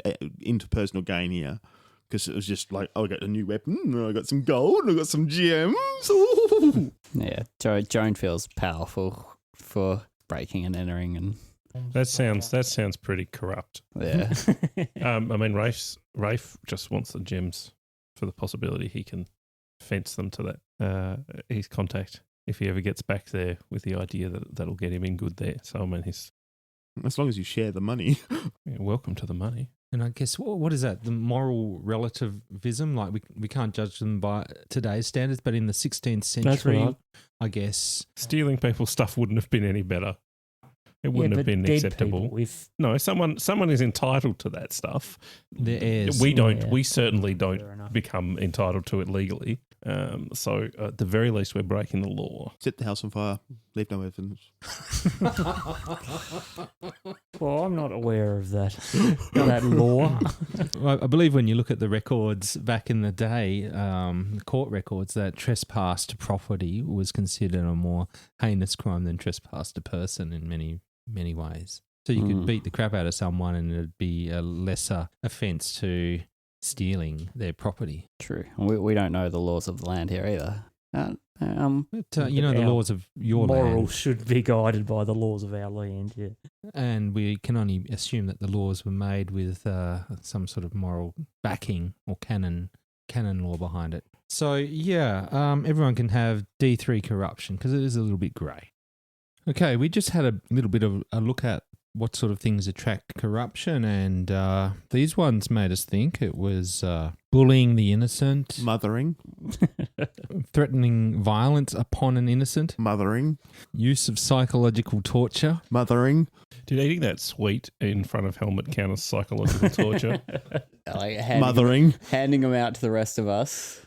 into personal gain here. Because it was just like, I got a new weapon, I got some gold, I got some gems. Ooh. Yeah, Joan feels powerful for breaking and entering, and That sounds pretty corrupt. yeah, I mean, Raphe just wants the gems for the possibility he can fence them to that his contact if he ever gets back there with the idea that that'll get him in good there. So I mean, he's As long as you share the money. welcome to the money. And I guess, what is that? The moral relativism? Like, we can't judge them by today's standards, but in the 16th century, right. I guess. Stealing people's stuff wouldn't have been any better. It wouldn't have been dead acceptable. people, if No, someone is entitled to that stuff. The heirs. We don't. Yeah. We certainly Fair don't enough. become entitled to it legally. So at the very least, we're breaking the law. Set the house on fire, leave no evidence. Well, I'm not aware of that law. Well, I believe when you look at the records back in the day, the court records, that trespass to property was considered a more heinous crime than trespass to person in many ways. So you could beat the crap out of someone and it'd be a lesser offence to stealing their property. true. We don't know the laws of the land here either. But you know the Our laws of your Morals land, should be guided by the laws of our land, yeah. and we can only assume that the laws were made with some sort of moral backing or canon law behind it. So yeah, everyone can have D3 corruption because it is a little bit grey. Okay, we just had a little bit of a look at what sort of things attract corruption, and these ones made us think. It was bullying the innocent, Mothering. threatening violence upon an innocent, Mothering. use of psychological torture. Mothering. Did eating that sweet in front of Helmut count as psychological torture? Like Mothering. handing them out to the rest of us.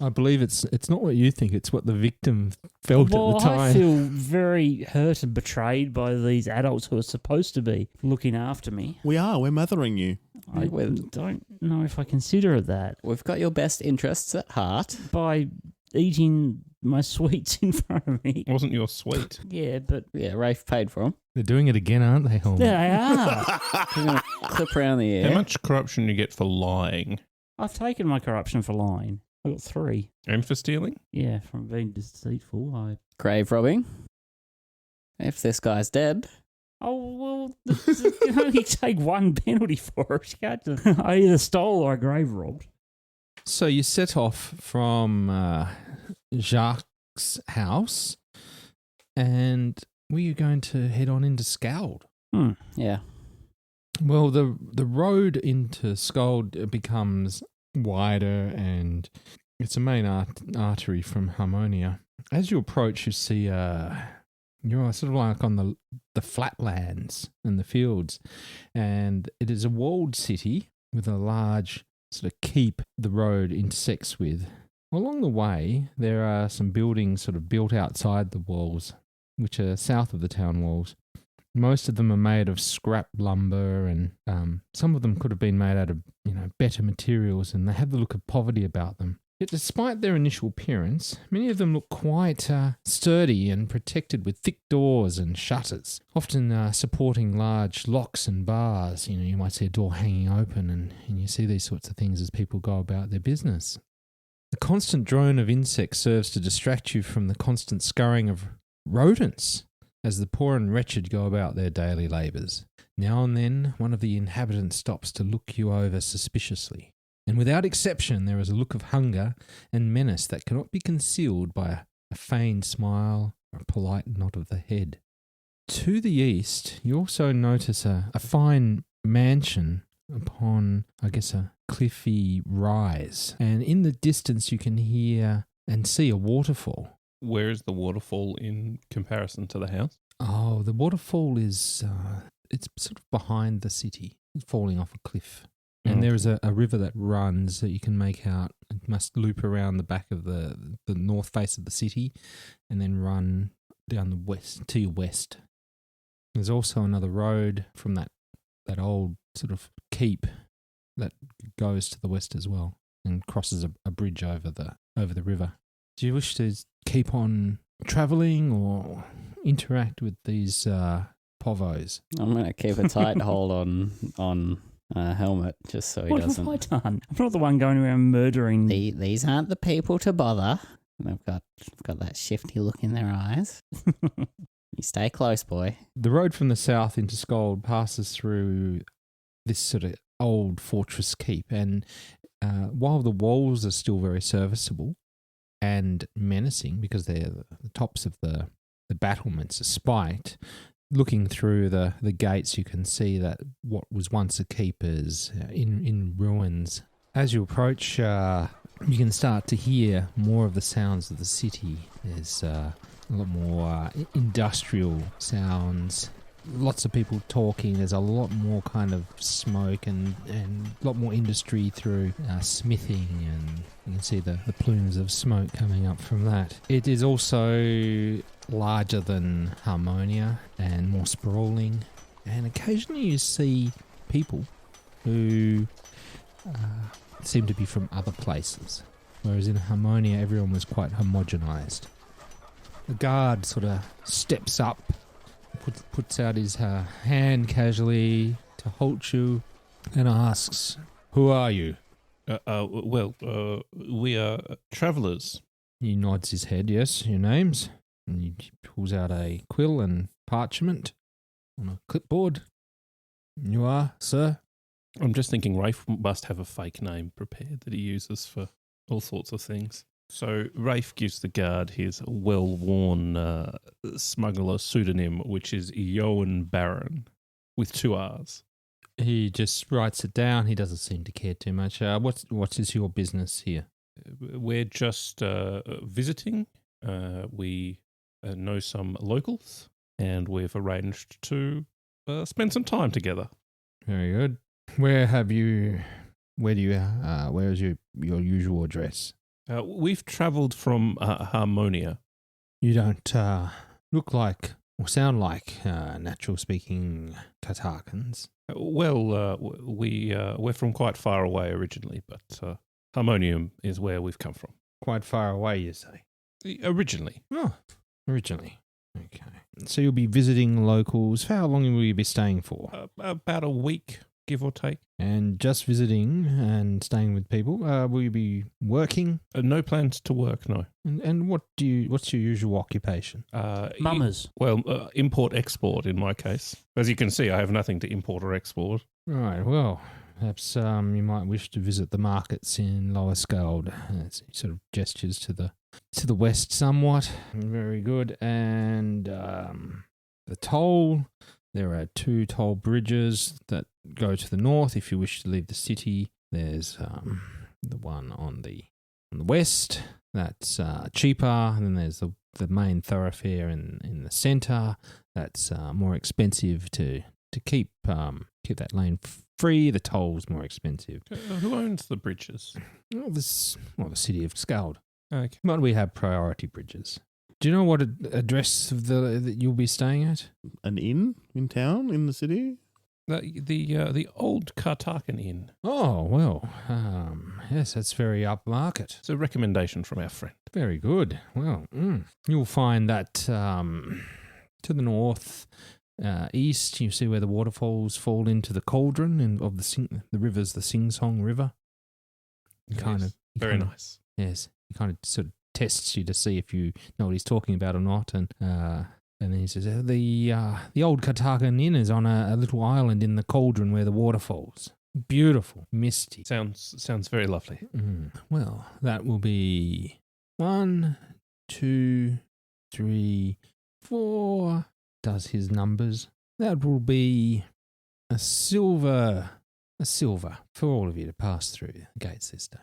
I believe it's not what you think, it's what the victim felt Well, at the time. I feel very hurt and betrayed by these adults who are supposed to be looking after me. We're mothering you. I don't know if I consider it that. We've got your best interests at heart. By eating my sweets in front of me. Wasn't your sweet? Yeah, but Yeah, Raphe paid for them. They're doing it again, aren't they, Helmut? there they are. We're going to clip around the How ear. much corruption you get for lying? I've taken my corruption for lying. I got 3. And for stealing? Yeah, from being deceitful. Grave robbing. If this guy's dead, Oh, well, you can only take 1 penalty for it. You can't just, I either stole or I grave robbed. So you set off from Jacques' house, and were you going to head on into Skald? yeah. Well, the road into Skald becomes wider, and it's a main artery from Harmonia. As you approach, you see you're sort of like on the flatlands and the fields, and it is a walled city with a large sort of keep the road intersects with. Along the way, there are some buildings sort of built outside the walls, which are south of the town walls. Most of them are made of scrap lumber, and some of them could have been made out of, better materials, and they have the look of poverty about them. Yet despite their initial appearance, many of them look quite sturdy and protected with thick doors and shutters, often supporting large locks and bars. You might see a door hanging open, and you see these sorts of things as people go about their business. The constant drone of insects serves to distract you from the constant scurrying of rodents as the poor and wretched go about their daily labours. Now and then, one of the inhabitants stops to look you over suspiciously. And without exception, there is a look of hunger and menace that cannot be concealed by a feigned smile or a polite nod of the head. To the east, you also notice a fine mansion upon, I guess, a cliffy rise. And in the distance, you can hear and see a waterfall. Where is the waterfall in comparison to the house? Oh, the waterfall is, it's sort of behind the city, falling off a cliff. And there is a river that runs that you can make out. It must loop around the back of the north face of the city and then run down the west to your west. There's also another road from that old sort of keep that goes to the west as well and crosses a bridge over the river. Do you wish to keep on travelling or interact with these povos? I'm going to keep a tight hold on Helmut, just so he doesn't. What have I done? I'm not the one going around murdering. These aren't the people to bother. They've got that shifty look in their eyes. You stay close, boy. The road from the south into Skald passes through this sort of old fortress keep, and while the walls are still very serviceable and menacing because they're the tops of the battlements are spiked, looking through the gates, you can see that what was once a keep is in ruins. As you approach, you can start to hear more of the sounds of the city. There's a lot more industrial sounds, lots of people talking. There's a lot more kind of smoke and a lot more industry through smithing, and you can see the plumes of smoke coming up from that. It is also larger than Harmonia and more sprawling, and occasionally you see people who seem to be from other places, whereas in Harmonia everyone was quite homogenized. The guard sort of steps up, puts out his hand casually to halt you, and asks, "Who are you?" We are travellers. He nods his head. "Yes, your names?" And he pulls out a quill and parchment on a clipboard. "You are, sir?" I'm just thinking Raphe must have a fake name prepared that he uses for all sorts of things. So Raphe gives the guard his well-worn smuggler pseudonym, which is Joan Baron, with 2 R's. He just writes it down. He doesn't seem to care too much. What is your business here? We're just visiting. We know some locals, and we've arranged to spend some time together. Very good. Where is your usual address? We've travelled from Harmonia. You don't look like or sound like natural-speaking Tatarkans. We're from quite far away originally, but Harmonium is where we've come from. Quite far away, you say? Originally. Oh, originally. Okay. So you'll be visiting locals. How long will you be staying for? About a week. give or take. And just visiting and staying with people. Will you be working? No plans to work, no. And what's your usual occupation? Mummers. Import-export in my case. As you can see, I have nothing to import or export. Right, well, perhaps you might wish to visit the markets in Lower Skald. Sort of gestures to the west somewhat. Very good. And the toll, there are 2 toll bridges that go to the north if you wish to leave the city. There's the one on the west that's cheaper, and then there's the main thoroughfare in the centre that's more expensive to keep that lane free. The toll's more expensive. Who owns the bridges? Well, the city of Skald. Okay. But we have priority bridges. Do you know what address that you'll be staying at? An inn in town, in the city? The old Kartaken Inn. Oh, well, yes, that's very upmarket. It's a recommendation from our friend. Very good. Well, you'll find that to the north, east, you see where the waterfalls fall into the cauldron of the river's the Sing Song River. Very nice. Yes, he kind of sort of tests you to see if you know what he's talking about or not, and then he says the old Kartaken Inn is on a little island in the cauldron where the water falls. Beautiful, misty. Sounds very lovely. Well, that will be 1, 2, 3, 4. Does his numbers? That will be a silver for all of you to pass through the gates this day.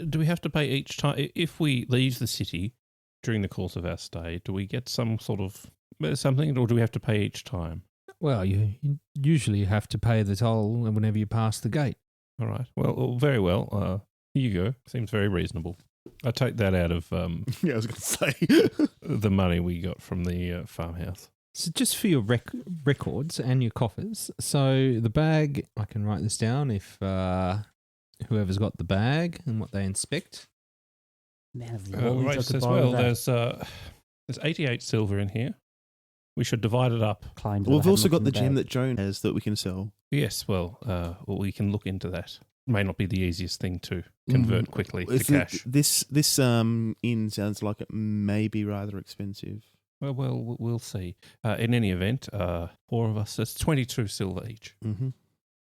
Do we have to pay each time if we leave the city during the course of our stay? Do we get some sort of something, or do we have to pay each time? Well, you usually have to pay the toll whenever you pass the gate. All right. Well, very well. Here you go. Seems very reasonable. I take that out of Yeah, I was going to say. the money we got from the farmhouse. So just for your records and your coffers. So the bag, I can write this down if whoever's got the bag and what they inspect. Man of lords, I Race could as borrow well. that. There's 88 silver in here. We should divide it up. Claimed We've that I also hadn't got the looked in gem bag. that Joan has that we can sell. Yes, well, we can look into that. May not be the easiest thing to convert quickly to cash. This inn sounds like it may be rather expensive. Well, we'll see. In any event, 4 of us, that's 22 silver each. Mm-hmm.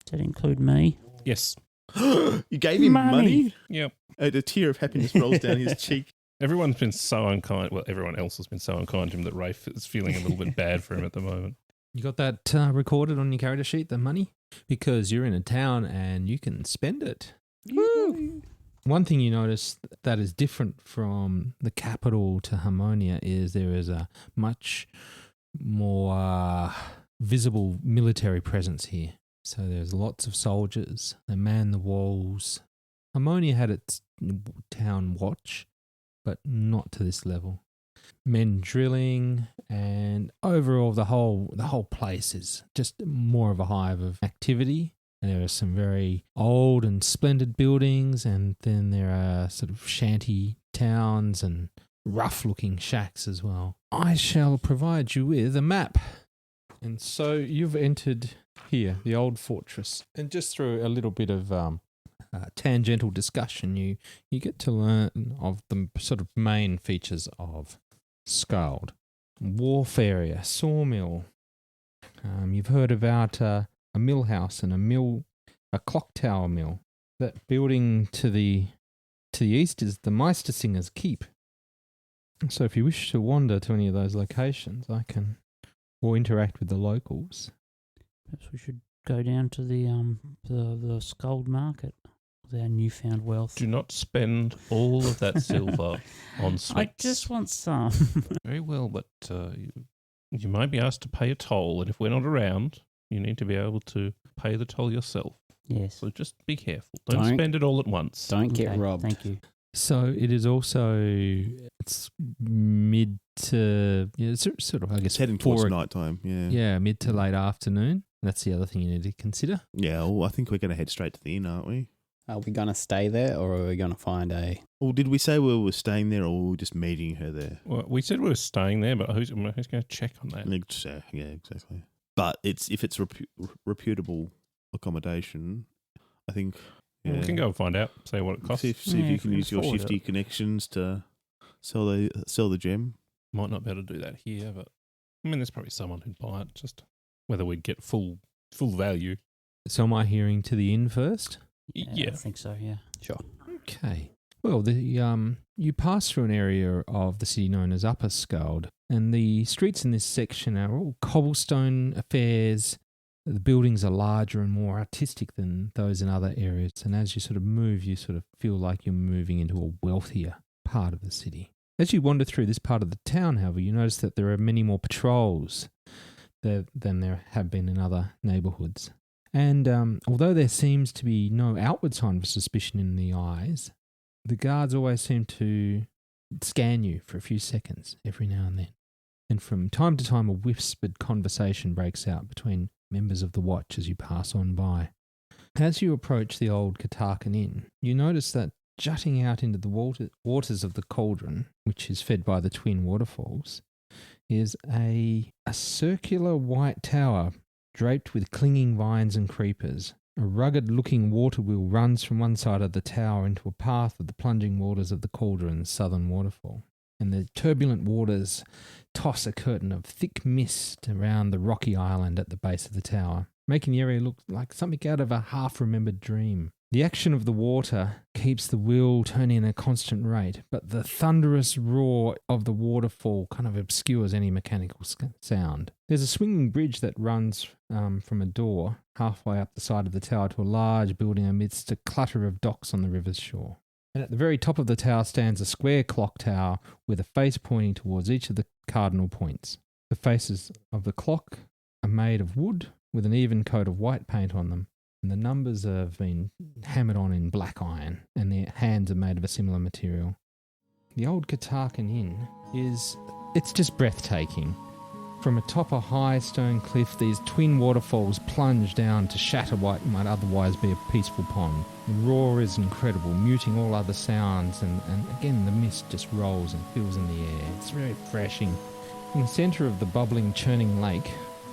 Does that include me? Yes. You gave him money? Yep. A tear of happiness rolls down his cheek. Everyone's been so unkind. Well, everyone else has been so unkind to him that Raphe is feeling a little bit bad for him at the moment. You got that recorded on your character sheet, the money? Because you're in a town and you can spend it. Woo! One thing you notice that is different from the capital to Harmonia is there is a much more visible military presence here. So there's lots of soldiers. They man the walls. Harmonia had its town watch, but not to this level. Men drilling, and overall the whole place is just more of a hive of activity. There are some very old and splendid buildings, and then there are sort of shanty towns and rough-looking shacks as well. I shall provide you with a map. And so you've entered here, the old fortress. And just through a little bit of tangential discussion, you get to learn of the sort of main features of Skald. Wharf area, sawmill. You've heard about a mill house and a clock tower mill. That building to the east is the Meistersinger's Keep. So if you wish to wander to any of those locations, or interact with the locals. Perhaps we should go down to the Skald market with our newfound wealth. Do not spend all of that silver on sweets. I just want some. Very well, but you might be asked to pay a toll, and if we're not around, you need to be able to pay the toll yourself. Yes. So just be careful. Don't spend it all at once. Don't get Okay, robbed. Thank you. So it is also, it's mid to, it's sort of, I guess, It's heading towards nighttime, yeah. Yeah, mid to late afternoon. That's the other thing you need to consider. Yeah, well, I think we're going to head straight to the inn, aren't we? Are we going to stay there, or are we going to find a... Or did we say we were staying there, or were we just meeting her there? Well, we said we were staying there, but who's going to check on that? Yeah, exactly. But if it's reputable accommodation, I think. Well, we can go and find out, see what it costs. See if Yeah, you if can we use can your afford shifty it. connections to sell the gem. Might not be able to do that here, but I mean, there's probably someone who'd buy it. Just whether we'd get full value. So am I hearing to the inn first? Yeah. I think so, yeah. Sure. Okay. Well, you pass through an area of the city known as Upper Skald, and the streets in this section are all cobblestone affairs. The buildings are larger and more artistic than those in other areas, and as you sort of move, you sort of feel like you're moving into a wealthier part of the city. As you wander through this part of the town, however, you notice that there are many more patrols than there have been in other neighbourhoods. And although there seems to be no outward sign of suspicion in the eyes, the guards always seem to scan you for a few seconds every now and then. And from time to time, a whispered conversation breaks out between members of the watch as you pass on by. As you approach the old Katarkan Inn, you notice that jutting out into the waters of the cauldron, which is fed by the twin waterfalls, is a circular white tower draped with clinging vines and creepers. A rugged-looking water wheel runs from one side of the tower into a path of the plunging waters of the cauldron's southern waterfall, and the turbulent waters toss a curtain of thick mist around the rocky island at the base of the tower, making the area look like something out of a half-remembered dream. The action of the water keeps the wheel turning at a constant rate, but the thunderous roar of the waterfall kind of obscures any mechanical sound. There's a swinging bridge that runs from a door halfway up the side of the tower to a large building amidst a clutter of docks on the river's shore. And at the very top of the tower stands a square clock tower with a face pointing towards each of the cardinal points. The faces of the clock are made of wood with an even coat of white paint on them, and the numbers have been hammered on in black iron, and their hands are made of a similar material. The old Katarkan Inn it's just breathtaking. From atop a high stone cliff, these twin waterfalls plunge down to shatter what might otherwise be a peaceful pond. The roar is incredible, muting all other sounds, and again the mist just rolls and fills in the air. It's very refreshing. In the centre of the bubbling, churning lake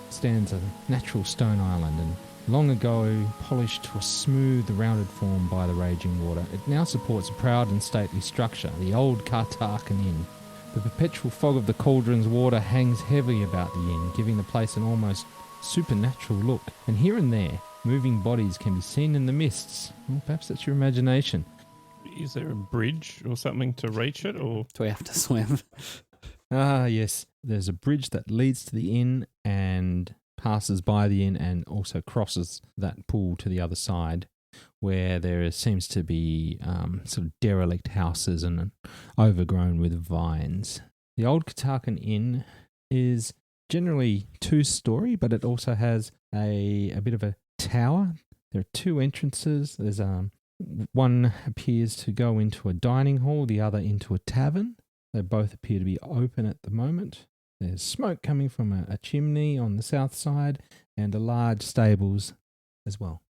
stands a natural stone island, and long ago polished to a smooth, rounded form by the raging water, it now supports a proud and stately structure, the old Katarkan Inn. The perpetual fog of the cauldron's water hangs heavily about the inn, giving the place an almost supernatural look. And here and there, moving bodies can be seen in the mists. Well, perhaps that's your imagination. Is there a bridge or something to reach it, or Do we have to swim? Ah, yes. There's a bridge that leads to the inn and passes by the inn and also crosses that pool to the other side, where there seems to be sort of derelict houses and overgrown with vines. The old Katarkan Inn is generally two-storey, but it also has a bit of a tower. There are two entrances. There's one appears to go into a dining hall, the other into a tavern. They both appear to be open at the moment. There's smoke coming from a chimney on the south side and a large stables as well.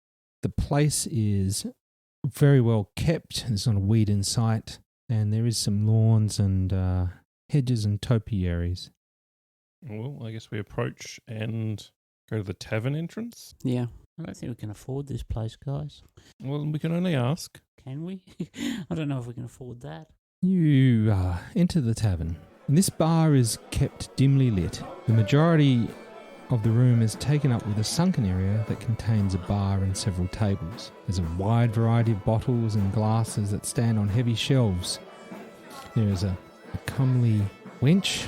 The place is very well kept. There's not a weed in sight, and there is some lawns and hedges and topiaries. well, I guess we approach and go to the tavern entrance. Yeah. I don't think we can afford this place, guys. Well, we can only ask. Can we? I don't know if we can afford that. You enter the tavern. And this bar is kept dimly lit. The majority of the room is taken up with a sunken area that contains a bar and several tables. There's a wide variety of bottles and glasses that stand on heavy shelves. There is a comely wench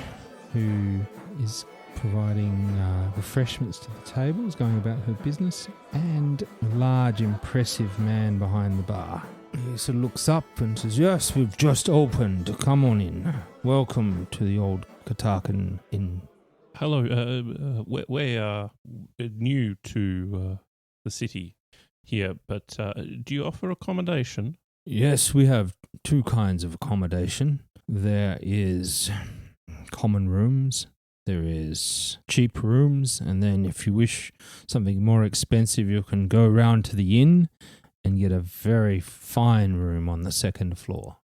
who is providing refreshments to the tables, going about her business, and a large, impressive man behind the bar. He sort of looks up and says, "Yes, we've just opened. Come on in. Welcome to the old Katarkan Inn." Hello, we are new to the city here, but do you offer accommodation? Yes, we have two kinds of accommodation. There is common rooms, there is cheap rooms, and then if you wish something more expensive, you can go round to the inn and get a very fine room on the second floor.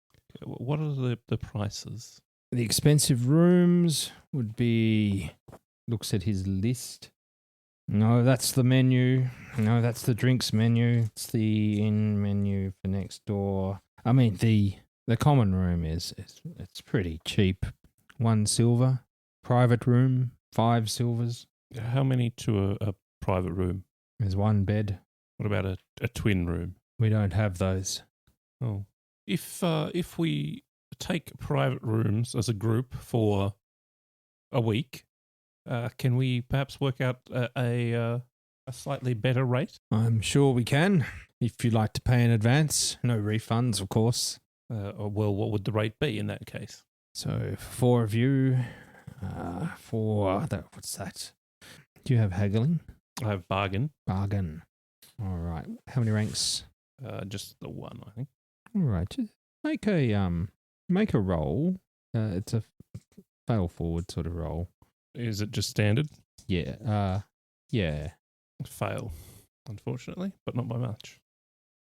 What are the prices? The expensive rooms would be, looks at his list, No, that's the menu. No, that's the drinks menu. It's the inn menu for next door. I mean, the common room is it's pretty cheap. 1 silver. Private room, 5 silvers. How many to a private room? There's 1 bed. What about a twin room? We don't have those. Oh, if we take private rooms as a group for a week, can we perhaps work out a slightly better rate? I'm sure we can. If you'd like to pay in advance, no refunds, of course. Well, what would the rate be in that case? So, for 4 of you, what's that? Do you have haggling? I have bargain. Bargain. All right. How many ranks? Just the 1, I think. All right. Just make a roll. It's a fail forward sort of roll. Is it just standard? Yeah. Yeah. Fail, unfortunately, but not by much.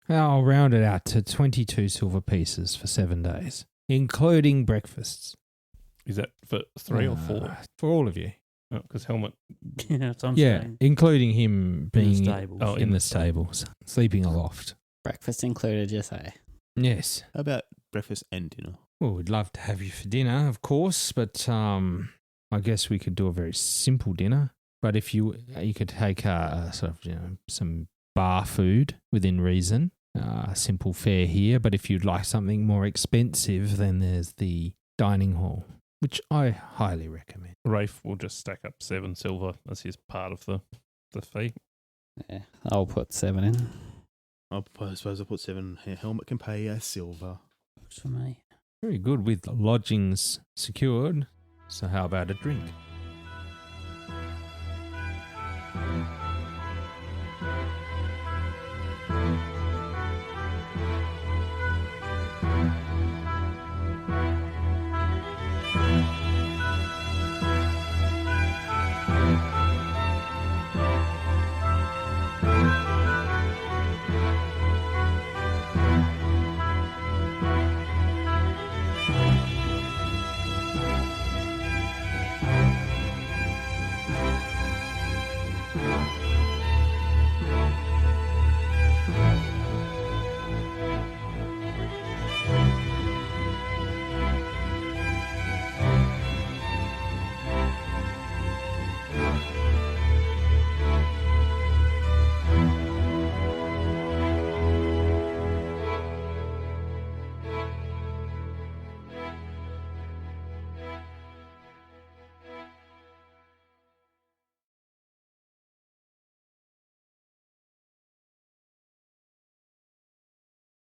I'll round it out to 22 silver pieces for 7 days, including breakfasts. Is that for 3 or 4? For all of you. Because Helmut. Yeah, that's what I'm Yeah, saying. including him being stables. in the stables, sleeping aloft. Breakfast included, you say? Yes. How about breakfast and dinner? Well, we'd love to have you for dinner, of course, but I guess we could do a very simple dinner. But if you could take sort of some bar food within reason, simple fare here. But if you'd like something more expensive, then there's the dining hall, which I highly recommend. Raphe will just stack up 7 silver as his part of the fee. Yeah, I'll put 7 in. I suppose I'll put 7. Helmut can pay a silver. Works for me. Very good with lodgings secured. So how about a drink?